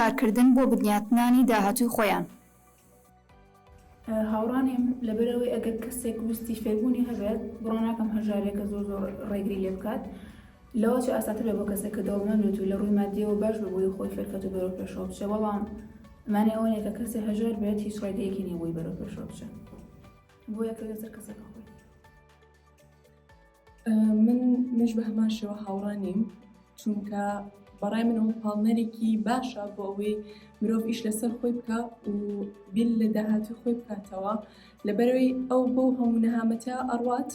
کارکردن بۆ بنیاتنانی داهاتووی خۆیان. هاوڕانیم لەبەرەوەی ئەگەر کەسێک وستی فێربوونی هەبێت بڕۆناکەم هەژارێکە زۆر ڕێگری لێ بکات لەوە چ ئاساتر بێ بۆ کەسێک کە دەوڵەمەند و لە ڕووی مادیەوە باش ببووی خۆی فێرکەوت و بەرەو پێشەوە بچێ، بەڵام مانای ئەوە نیە کە کەسێک هەژار بێت هیچ ڕێگەیەکی نیە بۆی بەرەو پێشەوە بچێ بۆ یەکەوێت سەر کەسەکە خۆی. منش بە هەمان شێوە هاوڕانیم، چونکە بەڕای من ئەو پاڵنەرێکی باشە بۆ ئەوەی مرۆڤ ئیش لەسەر خۆی بکە و بیل لە داهاتووی خۆی بکاتەوە، لەبەرەوەی ئەو بۆ هەموو نەهامەتە ئەڕوات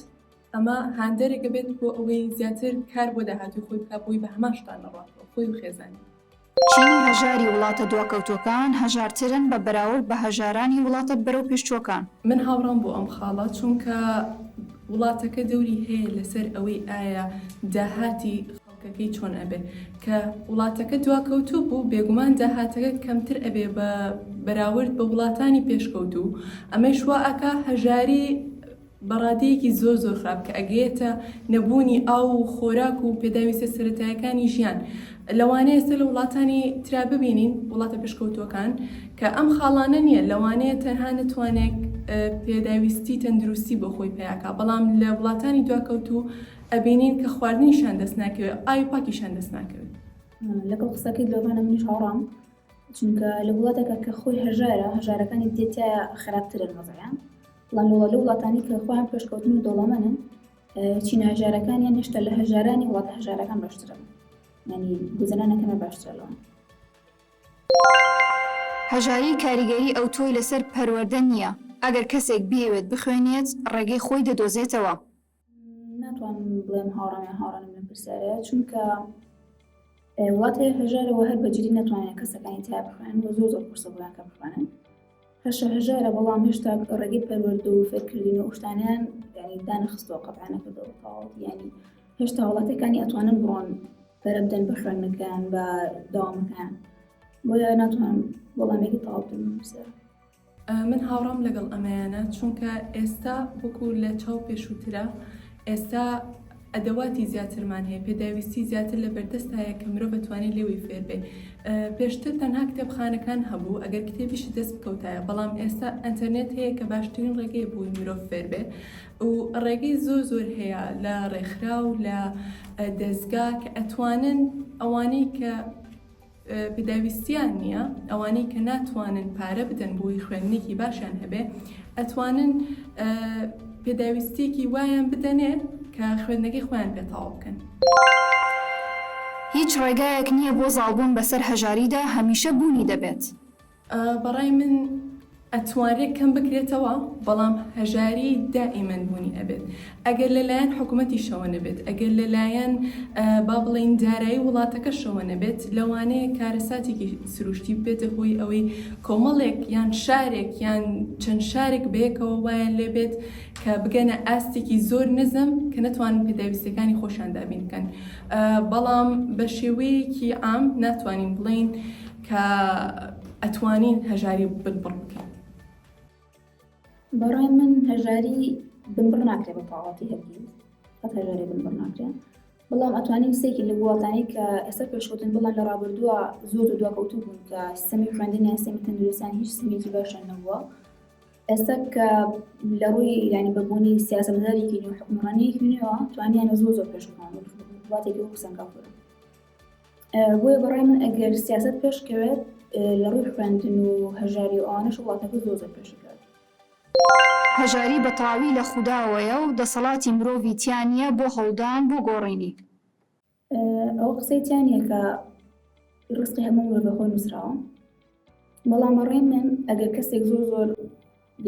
ئەمە هاندەرێکە بێت بۆ ئەوەی زیاتر کار بۆ داهاتووی خۆی بکات بۆی بە هەمان شتان نەڕاتەوە خۆی و خێزانی. چینی هەژاری وڵاتە دواکەوتووەکان هەژارترن بە بەراورد بە هەژارانی وڵاتە بەرەو پێشچووەکان. من هاوڕام بۆ ئەم خاڵە، چونکە وڵاتەکە دەوری هەیە لەسەر ئەوەی ئایا داهاتی خەڵکەکەی چۆن ئەبێ، کە وڵاتەکە دواکەوتوو بوو بێگومان داهاتەکە کەمتر ئەبێ بە بەراورد بە وڵاتانی پێشکەوتوو. ئەمەش وا ئەکا هەژاری بەڕادەیەکی زۆر خراپ کە ئەگەیەتە نەبوونی ئاو و خۆراک و پێداویستە سەرەتایەکانی ژیان. لەوانەیە ئێستا لە وڵاتانی ترا ببینین وڵاتە پێشکەوتووەکان کە ئەم خاڵانە نییە، لەوانەیە تەنها نتوانێت پێداویستی تەندروستی بۆ خۆی پیاکە، بەڵام لە وڵاتانی دواکەوتوو ئەبینین کە خواردنیشان دەست ناکەوێت، ئاوی پاکیشان دەست ناکەوێت. لەگەڵ قسەکەی لەوانە منیش هاوڕام، چونکە لە وڵاتێکە کە خۆی هەژارەکانی دێتە خراپترن وەزعیان، بەڵام لە وڵاتانی کە خۆیان پێشکەوتن و دەوڵەمەندن چینە هەژارەکانیان هێشتا لە هەژارانی وڵاتە هەژارەکان باشترن، یعنی گوزەرانەکەمە باشترەوە. هەژاری کاریگەری ئەو تۆی لەسەر پەروەردە نییە، ئەگەر کەسێک بێوێت بخوێنێت ڕێگەی خۆی دەدۆزێتەوە. ناتوانم بڵێم هاوڕانم لەم پرسیارەیە، چونکە وڵاتی هەژارەوە هەر بەجددی ناتوانێت کەسەکانی تیا بخوێنن و زۆر قورسە بۆیان کە بخوێنن. هەژارە بەڵام هێشتا ڕێگەی پەروەردە و فێرکردن و شتانیان یعنی دانەخستەوە قەتعا نەکردەوە تەواو، یعنی هێشتا وڵاتەکانی ئەتوانن بڕۆن بەرە بدەن بە خوێندنەکان بە داوامەکان، بۆیە ناتوانم وەڵامێکی تەواو بدەم لەم پرسیارە. من هاوڕام لەگەڵ ئەمەیانە، چونکە ئێستا وەکو لە چاو پێشووترە ئێستا ئەدەواتی زیاترمان هەیە، پێداویستی زیاتر لە بەردەست هەیە کە مرۆڤ بتوانێت لێوی فێر بێ. پێشتر تەنها کتێبخانەکان هەبوو ئەگەر کتێبیش دەست بکەوتایە، بەڵام ئێستا ئەنتەرنێت هەیە کە باشترین ڕێگەی بووی مرۆڤ فێر بێ و ڕێگەی زۆر هەیە لە ڕێکخرا و لە دەستگا کە ئەتوانن ئەوانەی کە پێداویستیان نییە، ئەوانەی کە ناتوانن پارە بدەن بۆی خوێندنێکی باشیان هەبێ، ئەتوانن پێداویستێکی وایان بدەنێ کە خوێندنەکەی خۆیان پێتەواو بکەن. هیچ ڕێگایەک نییە بۆ زاڵبوون بەسەر هەژاریدا هەمیشە بوونی دەبێت. بەڕای من ئەتوانرێت کەم بکرێتەوە، بەڵام هەژاری دائیمەن بوونی ئەبێت. ئەگەر لەلایەن حکوومەتیشەوە نەبێت، ئەگەر لەلایەن با بڵێن دارایی وڵاتەکەشەوە نەبێت، لەوانەیە کارەساتێکی سروشتی بێتە هۆی ئەوەی کۆمەڵێک یان شارێک یان چەند شارێک بەیەکەوە وایان لێبێت کە بگەنە ئاستێکی زۆر نزم کە نەتوانن پێداویستەکانی خۆشان دابین بکەن. بەڵام بە شێوەیەکی عام ناتوانین بڵین کە ئەتوانین هەژاری بنبڕ بکەین. بەڕای من هەژاری بنبڕ ناکرێت بە تەواوەتی هەرگیز، قەت هەژاری بنبڕ ناکرێت، بەڵام ئەتوانین سێکی لە وڵاتانی کە ئێستا پێشکەوتن بڵێن لە ڕابردووە زۆر دواکەوتوو بوون کە سیستەمی خوێندنیان سیستەمی تەندروستیان هیچ سیستەمێکی باشیان نەبووە، ئێستا کە لە ڕووی یعنی بەبوونی سیاسەتمەدارێکی نوێ حکومڕانیەکی نوێەوە توانیانە زۆر پێشکەوتن وڵاتێکی وەکو سنگاپۆر. بۆیە بەڕای من ئەگەر سیاست پێشکەوێت لە ڕووی خوێندن و هەژاری و ئەوانەش وڵاتەکە زۆر پێشکەوێت. هەژاری بە تەواوی لە خودداوەیە و دەسەڵاتی مرۆڤی تیانە بۆ هەڵدان بۆ گۆڕینی. ئەو قسەی تیانە کە ڕستقی هەموو مرۆڤ خۆی نووسراوە، بەڵام بەڕای من ئەگەر کەسێک زۆر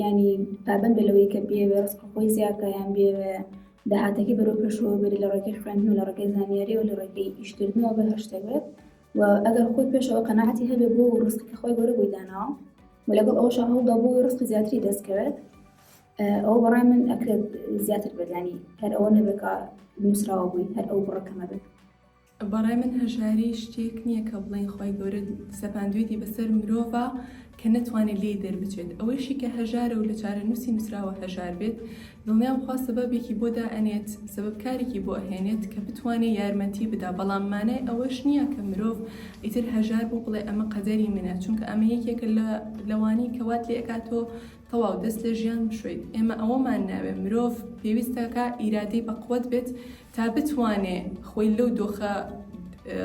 ینی پابەند بێ لەوەی کە بێوێ ڕستقی خۆی زیادکە یان بێوێ داهاتەکەی بەرەو پێشەوە بێت لە ڕێگەی خوێندن و لە ڕێگەی زانیاری و لە ڕێگەی ئیشکردنەوە بە هەشتێک و ئەگەر خۆی پێشەوە قەناعەتی هەبێ بۆ ڕستقی خۆی گەورە بۆی داناوە و لەگەڵ ئەوەشە هەوڵدا بۆ ڕستقی زیاتری دەستکەوێت، ئەوە بەڕای من ئەکرێت زیاتر بێت، ینی هەر ئەوە نەبێت کە نووسراوە بووی هەر ئەو بڕەکەمە بێت. بەڕای من هەژاری شتێک نییە کە بڵێن خۆی گەورە سەپاندوێتی بەسەر مرۆڤە کە نەتوانێت لێ دەربچێت. ئەوەیشی کە هەژارە و لە چارە نووسی نووسراوە هەژار بێت، دڵنیام خوا سەبەبێکی بۆ دائەنێت، سەبەبکارێکی بۆ ئەهێنێت کە بتوانێت یارمەتی بدا. بەڵام مانای ئەوەش نییە کە مرۆڤ ئیتر هەژار بۆ بڵێ ئەمە قەدەری منە، چونکە ئەمە یەکێکە لەوانی کەوات لێ ئەکاتۆ تەواو دەست لە ژیان بشوێت. ئێمە ئەوەمان ناوێت مرۆڤ پێویستەکە ئیرادەی بەقوت بێت تا بتوانێت خۆی لەو دۆخە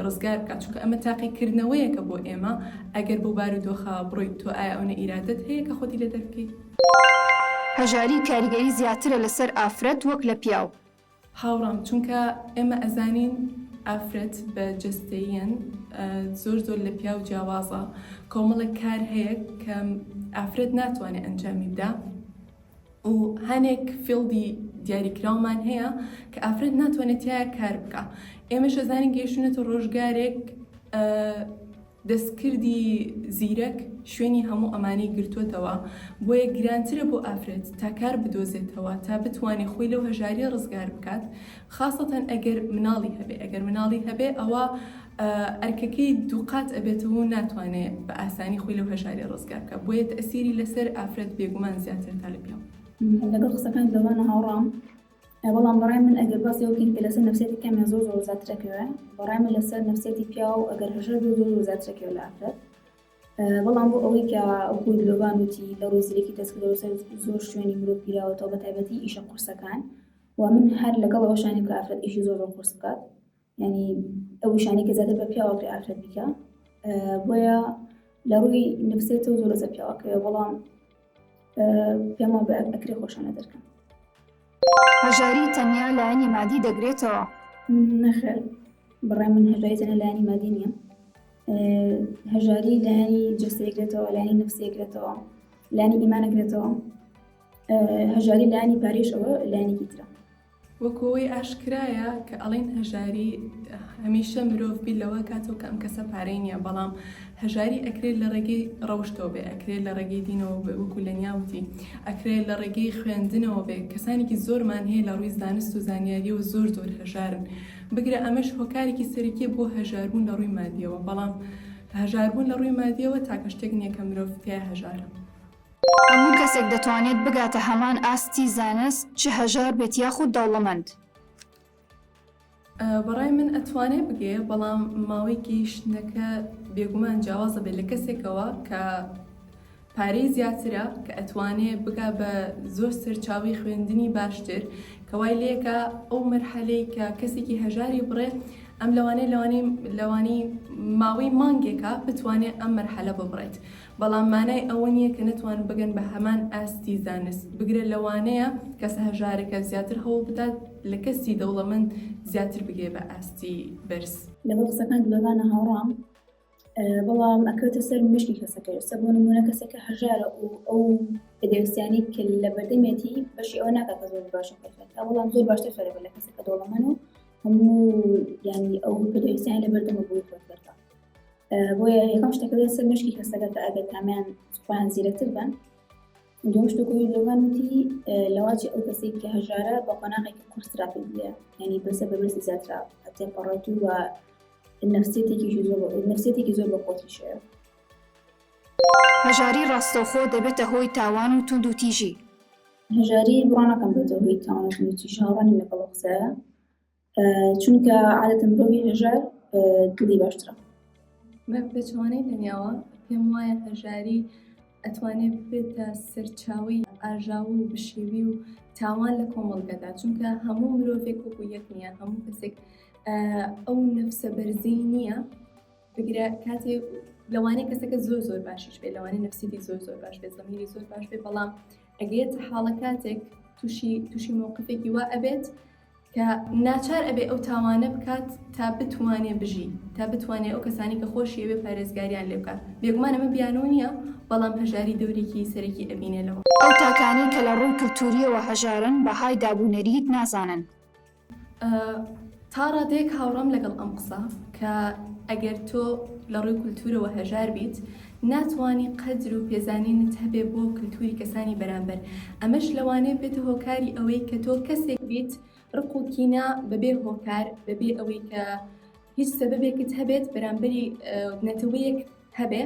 ڕزگار بکات، چونکە ئەمە تاقیکردنەوەیەکە بۆ ئێمە. ئەگەر بۆ بارودۆخە بڕۆیت تۆ ئایا ئەوە ئیرادەت هەیە کە خۆتی لە دەرکەیت؟ هەژاری کاریگەری زیاترە لەسەر ئافرەت وەک لە پیاو. هاوڕام، چونکە ئێمە ئەزانین ئافرەت بە جستەیەن زۆر لە پیاو جیاوازە. کۆمەڵێک کار هەیە کە ئافرەت ناتوانێت ئەنجامی بدا و هەنێک فیڵدی دیاریکراومان هەیە کە ئافرەت ناتوانێت تایە کار بکە. ئێمەش ئەزانین گەیشتونەتە ڕۆژگارێک دەستکردی زیرەک شوێنی هەموو ئەمانەی گرتووەتەوە، بۆیە گرانترە بۆ ئافرەت تا کار بدۆزێتەوە تا بتوانێت خۆی لەو هەژاری ڕزگار بکات، خاصەتەن ئەگەر مناڵی هەبێ. ئەگەر مناڵی هەبێ ئەوە ئەرکەکەی دووقات ئەبێتەوە و ناتوانێت بە ئاسانی خۆی لەو هەژاری ڕزگار بکات، بۆیە تەئسیری لەسەر ئافرەت بێگومان زیاتر تا لە پیاو. لەگەڵ قسەکان لەوانە هاوڕام، بەڵام بەڕای من ئەگەر باسی ئەوکەین کە لەسەر نەفسێتی کامیان زۆر زیاترەکەوە، بەڕای من لەسەر نەفسێتی پیا و ئەگەر هەژار زۆر زیاترەکەوە لە ئافرەت. بەڵام بۆ ئەوەی کە ئەوکوی دلۆبان وتی لە ڕۆزیرێکی دەستکردەوە سەر زۆر شوێنی مرۆڤ گیراوەتەوە بە تایبەتی ئیشە قورسەکان، و من هەر لەگەڵ ئەوەشانی کە ئافرەت ئیشی زۆر قورس بکات، یعنی ئەو شانی کە زیاتر بە پیاوەکە ئافرەت بکە، بۆیە لە ڕووی نەفسێتەوە زۆر لەسەر پیاوەکەوە، بەڵام پێما بە ئەکرێ خۆشانە دەرکەم. هەژاری تەنیا لایەنی مادی دەگرێتەوە؟ نەخێر، بەڕای من هەژاری تەنیا لایەنی مادی نییە. هەژاری لایەنی جستەیەکرێتەوە، لایەنی نەفسیەکرێتەوە، لایەنی ئیمانەکرێتەوە. هەژاری لایەنی پارێش ئەوە لایەنێکی ترە. وەکەوەی ئاشکرایە کە ئەڵێن هەژاری هەمیشە مرۆڤ بیر لەوە کاتەوە کە ئەم کەسە پارەی نییە، بەڵام هەژاری ئەکرێت لە ڕێگەی ڕەوشتەوە بێ، ئەکرێت لە ڕێگەی دینەوە بێ، وەکو لە نیاوتی ئەکرێت لە ڕێگەی خوێندنەوە بێ. کەسانێکی زۆرمان هەیە لە ڕووی زانست و زانیاری و زۆر هەژارن، بگرە ئەمەش هۆکارێکی سەرەکی بۆ هەژاربوون لە ڕووی مادیەوە، بەڵام هەژاربوون لە ڕووی مادیەوە تاکە شتێک نییە کە مرۆڤ تیا هەژارە. هەموو کەسێک دەتوانێت بگاتە هەمان ئاستی زانست، چ هەژار بێت یاخود دەوڵەمەند؟ بەڕای من ئەتوانێ بگێ، بەڵام ماوەی گەیشتنەکە بێگومان جیاوازە بێت لە کەسێکەوە کە پارەی زیاترە، کە ئەتوانێ بگا بە زۆر سەرچاوی خوێندنی باشتر، کەوای لێکە ئەو مەرحەلەی کە کەسێکی هەژاری بڕێت ئەم لەوانەی ماوەی مانگێکە بتوانێت ئەم مەرحەلە ببڕێت. بەڵام مانای ئەوە نییە کە نەتوان بگەن بە هەمان ئاستی زانست، بگرە لەوانەیە کەسە هەژارەکە زیاتر هەوڵ بدات لە کەسی دەوڵەمەند زیاتر بگێ بە ئاستی بەرز. لەگەڵ قسەکان لەوانە هاوڕام، بەڵام ئەکەوتە سەر مشکی کەسەکە. بۆ نمونە کەسێکە هەژارە و ئەو پێدەویستیانی کە لە بەردەمێتی بەشی ئەوە ناکات کە زۆر باشە فەرەکە، بەڵام زۆر باشتر فەرەبە لە کەسێکە دەوڵەمەند و هەموو یعنی ئەو پێدەویستیانی لە بەردەمە بۆی فەرەکە. بۆیە یەکەم شتەکە سەر مشکی کەسەکە کە ئەگەر کامیان خۆیان زیرەکتر بن. دوم شتەکەی لەوان وتی لەواجی ئەو کەسێک کە هەژارە بە قۆناغێکی قورسرا پێ بێ، یعنی بەسە بەبرسی زیاترا ئەتێپەڕێت و نەفسێتێکی زۆر بە قۆتی شێ. هەژاری ڕاستەوخۆ دەبێتە هۆی تاوان و توند و تیژی؟ هەژاری بڕانەکەم بێتە هۆی تاوان و توند و تیژی، هاوڕانی لەگەڵ قسەیە، چونکە عادەتەن مرۆڤی هەژار دڵی باشترە. بەچوانەی دنیاوە پێم وایە هەژاری ئەتوانێت بێتە سەرچاوی ئاژاو و بشێوی و تاوان لە کۆمەڵگەدا، چونکە هەموو مرۆڤێک وەکو یەک نییە، هەموو کەسێک ئەو نەفسە بەرزەی نییە. بگرە کاتێ لەوانەیە کەسەکە زۆر باشیش بێت، لەوانەیە نەفسیتی زۆر باش بێت، زەمیری زۆر باش بێت، بەڵام ئەگەیەتە حاڵە کاتێک تووشی موقفێکی وا ئەبێت کە ناچار ئەبێ ئەو تاوانە بکات تا بتوانێ بژی، تا بتوانێت ئەو کەسانی کە خۆشی ئەوێ پارێزگاریان لێ بکات. بێگومان ئەمە بیانەوە نییە، بەڵام هەژاری دەورێکی سەرەکی ئەبینێنەوە. ئەو تاکانی کە لە ڕووی کلتوریەوە هەژارن بەهای دابوونەریت نازانن. تا ڕادێک هاوڕام لەگەڵ ئەم قسە کە ئەگەر تۆ لە ڕووی کلتورەوە هەژار بیت، ناتوانانی قەدر و پێزانینت هەبێ بۆ کلتوری کەسانی بەرامبەر. ئەمەش لەوانەیە بێتە هۆکاری ئەوەی کە تۆ کەسێک بیت ڕق و کینە بەبێ هۆکار، بەبێ ئەوەی کە هیچ سەبەبێکت هەبێت بەرامبەری نەتەوەیەک هەبێ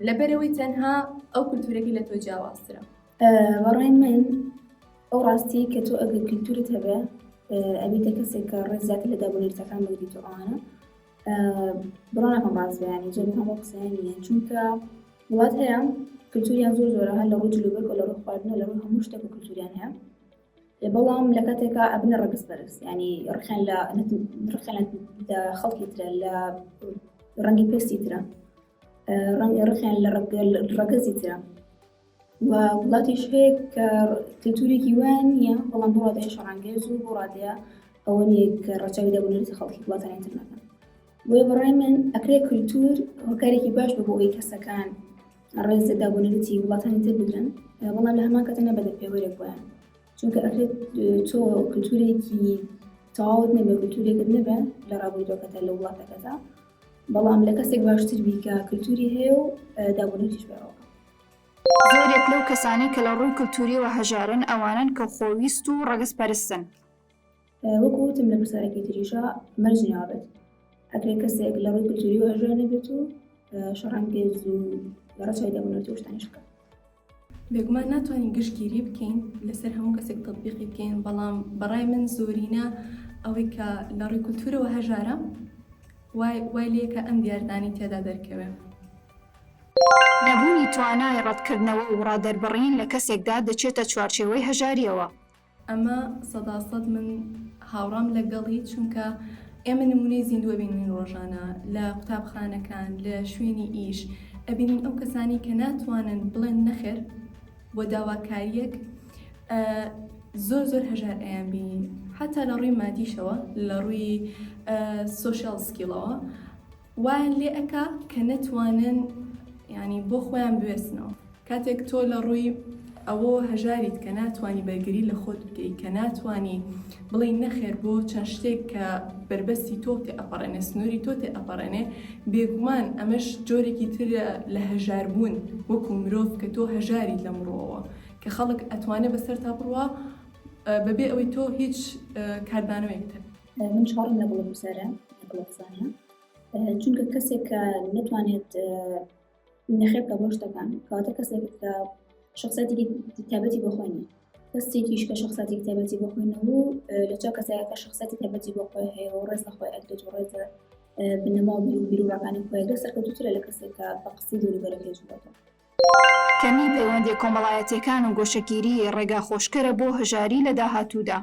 لەبەرەوەی تەنها ئەو کولتورێکی لە تۆ جیاوازترە. بەڕای من ئەو ڕاستی کە تۆ ئەگەر کولتورت هەبێ ئەبیتە کەسێک کە ڕێزیاتر لە دابونەریتەکان بگریت و ئەوانە بڕۆ ناکەم ڕاست بەیانی زۆر بکەم بۆ قسەیان نییە، چونکە وڵات هەیە کولتوریان زۆر زۆرە هەر لە ڕووی جلوبەرگ و لە ڕووی خواردنەوە لە ڕووی هەموو شتێک و کولتوریان هەیە، بەڵام لە کاتێکە ئەبنە ڕەگەز بەرز، ینی ڕخیان لە خەڵکی ترە، لە ڕەنگی پێستی ترە، ڕخیان لە ڕەگەزی ترە و وڵاتیش هەیە کە کولتورێکی وان نییە، بەڵام بۆ ڕادەیە شەڕانگێز و بۆ ڕادەیە ئەوە نییە کە ڕەچاوی دابونەریتی خەڵکی وڵاتانی تر نەکەن. بۆیە بەڕای من ئەکرێ کولتور هۆکارێکی باش بە بۆ ئەوەی کەسەکان ڕێز دابونەریتی وڵاتانی تر بگرن، بەڵام لە هەمان کاتە نەبێت پێوەرێک بۆیان، چونکە ئەکرێت تۆ کولتورێکی تەواوت نەبێ، کولتورێکت نەبێ لە ڕابردووەکەتە لە وڵاتەکەدا، بەڵام لە کەسێک باشتر بی کە کولتوری هەیە و دابونەریتیش بەرەوە. زۆرێک لەو کەسانی کە لە ڕووی کولتوریەوە هەژارن ئەوانن کە خۆویست و ڕەگەز پەرستن. وەکو وتم لە پرسیارێکی تریشە مەرج نابێت، ئەگەر کەسێک لە ڕووی کولتوریەوە هەژار نەبێت و شەڕانگێز و ڕەچاوی دابونەریتی و شتانیش بکات. بێگومان ناتوانین گشتگیری بکەین لەسەر هەموو کەسێک تەطبیقی بکەین، بەڵام بەڕای من زۆرینە ئەوەی کە لە ڕووی کولتورەوە هەژارە وای لێ کە ئەم دیاردانی تێدا دەرکەوێت. نەبوونی توانای ڕەتکردنەوە و ڕادەربڕین لە کەسێکدا دەچێتە چوارچێوەی هەژاریەوە. ئەمە 100% من هاوڕام لەگەڵی، چونکە ئێمە نمونەی زیندووە بینین ڕۆژانە لە قوتابخانەکان، لە شوێنی ئیش، ئەبینین ئەو کەسانی کە ناتوانن بڵێن نەخێر بۆ داواکاریەک زۆر زۆر هەژار ئەیان بینین، حتا لە ڕووی مادیشەوە، لە ڕووی سۆشیال سکیڵەوە وایان لێ ئەکا کە نەتوانن ینی بۆ خۆیان بوێستنەوە. کاتێک تۆ لە ڕووی ئەوە هەژاریت کە ناتوانی بەرگری لە خۆت بکەیت، کە ناتوانی بڵێ نەخێر بۆ چەند شتێک کە بربەستی تۆ تێ ئەپەڕێنێ، سنووری تۆ تێ ئەپەڕێنێ، بێگومان ئەمەش جۆرێکی ترە لە هەژاربوون وەکو مرۆڤ کە تۆ هەژاریت لە مرۆوە، کە خەڵک ئەتوانێت بەسەر تا بڕوە بەبێ ئەوەی تۆ هیچ کاردانەوەیەک تر. من شاڕم لەگەڵ پرسیارە لەگەڵ قسانە، چونکە کەسێک کە نەتوانێت نەخێر بکە بۆ شتەکان، کەواتە کەسێک کە شخصەتێکی تایبەتی بۆ خۆی نییە، کەسێکیش کە شخصەتێکی تایبەتی بۆ خۆی نەبوو لە چاو کەسێک کە شخصەتی تایبەتی بۆ خۆی هەیە و ڕێز لە خۆی ئەگرێت و ڕێزە بنەما و بیر و ڕاکانی خۆی ئەگرێت، سەرکەوتووترە لە کەسێک کە بە قسەی دووروبەرەکەی جوڵێتەوە. کەمی پەیوەندی کۆمەڵایەتیەکان و گۆشەگیری ڕێگا خۆشکەرە بۆ هەژاری لە داهاتوودا.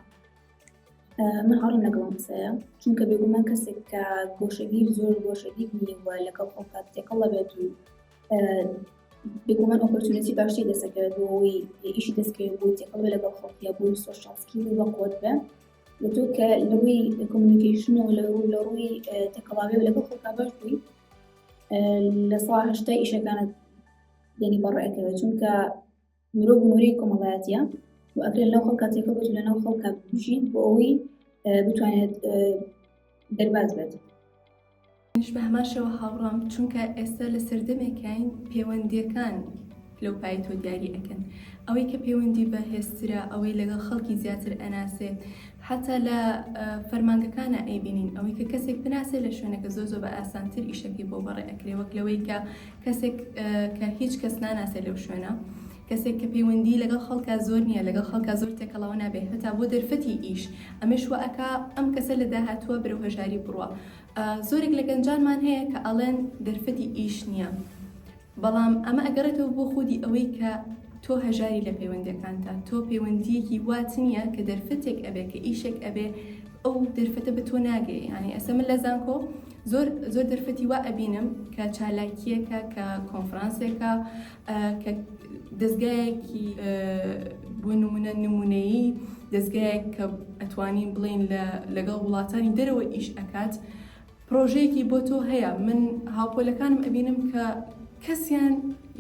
من هەڕم لەگەڵم قسەیە، چونکە بێگومان کەسێک کە گۆشەگیر زۆر گۆشەگیر نیوە لەگەڵ خۆڵکات تێکەڵ بێت و بێگومان ئۆپۆرچونەتی باشی دەسەکەوێت بۆ ئەوەی ئیشی دەستکەوێت بۆ تێکەڵ بێت لەگەڵ خۆڵکیا بۆی سۆشیال سکیڵ بە قوت بێ، و تۆ کە لەوەی کۆمیونیکیشنەوە لە ڕووی تێکەڵاوێ لەگەڵ خۆڵکا باش بووی لە ساڵ 80 ئیشەکانت دێنی بەڕێەکەوێت، چونکە مرۆڤ بنووری کۆمەڵایەتیە و ئەگرێت لەو خەڵکا تێکەڵ بێت و لەناو خەڵکا بژین بۆ ئەوەی بتوانێت دەرباز بێت. منیش بە هەمان شێوە هاوڕام، چونکە ئێستا لە سەردەمێکین پەیوەندیەکان لەو پای تۆ دیاری ئەکەن، ئەوەی کە پەیوەندی بەهێزترە، ئەوەی لەگەڵ خەڵکی زیاتر ئەناسێ، حتا لە فەرمانگەکانە ئەیبینین ئەوەی کە کەسێک بناسێ لە شوێنەکە زۆر زۆر بە ئاسانتر ئیشەکەی بۆ بەڕێ ئەکرێ، وەک لەوەی کە کەسێک کە هیچ کەس ناناسێ لەو شوێنە، کەسێک کە پەیوەندی لەگەڵ خەڵکا زۆر نییە، لەگەڵ خەڵکا زۆر تێکەڵاوە نابێت، هەتا بۆ دەرفەتی ئیش ئەمەش وە ئەکا ئەم کەسە لە داهاتووە بەرەو هەژاری بڕوە. زۆرێک لە گەنجانمان هەیە کە ئەڵێن دەرفەتی ئیش نییە، بەڵام ئەمە ئەگەڕێتەوە بۆ خودی ئەوەی کە تۆ هەژاری لە پەیوەندیەکانتە، تۆ پەیوەندیەکی وات نییە کە دەرفەتێک ئەبێ کە ئیشێک ئەبێ ئەو دەرفەتە بە تۆ ناگەی. ینی ئەسە من لە زانکۆ زۆر دەرفەتی وا ئەبینم کە چالاکیەکە، کە کۆنفرانسێکە، کە دەستگایەکی بۆ نمونەیی، دەستگایەک کە ئەتوانین بڵین لەگەڵ وڵاتانی دەرەوە ئیش ئەکات، پرۆژەیەکی بۆ تۆ هەیە. من هاوپۆلەکانم ئەبینم کە کەسیان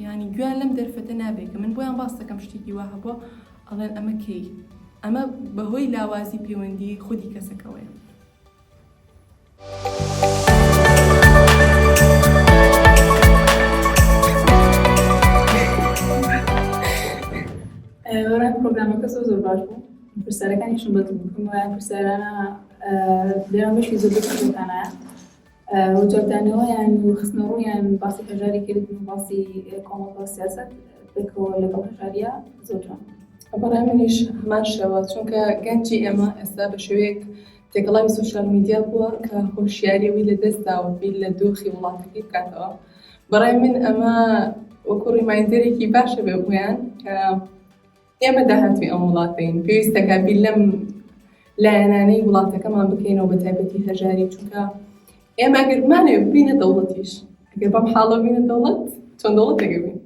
ینی گویان لەم دەرفەتە نابێت، کە من بۆیان باس دەکەم شتێکی وا هەبووە ئەڵێن ئەمە کەی، ئەمە بەهۆی لاوازی پەیوەندی خودی کەسەکەوەیە. وەرای پرۆگرامەکە زۆر باش بوو، پرسیارەکانیشم بەدڵ بوو، وایە پرسیارانە لێرە مەشی زۆر بەکانە وجودانەوەیان و خستنەڕوویان باسی هەژاری کردن و باسی کۆمەڵگە سیاست بکەوە لەگەڵ هەژاریە زۆر جوان. بەڕای منیش هەمان شێوە چونکە گەنجی ئێمە ئێستا بە شێوەیەک تێکەڵاوی سوشیال میدیا بووە کە هۆشیاریەوەی لە دەستداوە بیل لە دۆخی وڵاتەکەی بکاتەوە. بەڕای من ئەمە وەکو ڕیمایندەرێکی باشە بێ بۆیان کە ئێمە داهاتوی ئەم وڵاتین پێویستەکە بیل لەم لایەنانەی وڵاتەکەمان بکەینەوە بە تایبەتی هەژاری چونکە ئێمە ئەگەر بمانێ بینە دەوڵەتیش ئەگەر بەم حاڵە بینە دەوڵەت چۆن دەوڵەت دەگەبین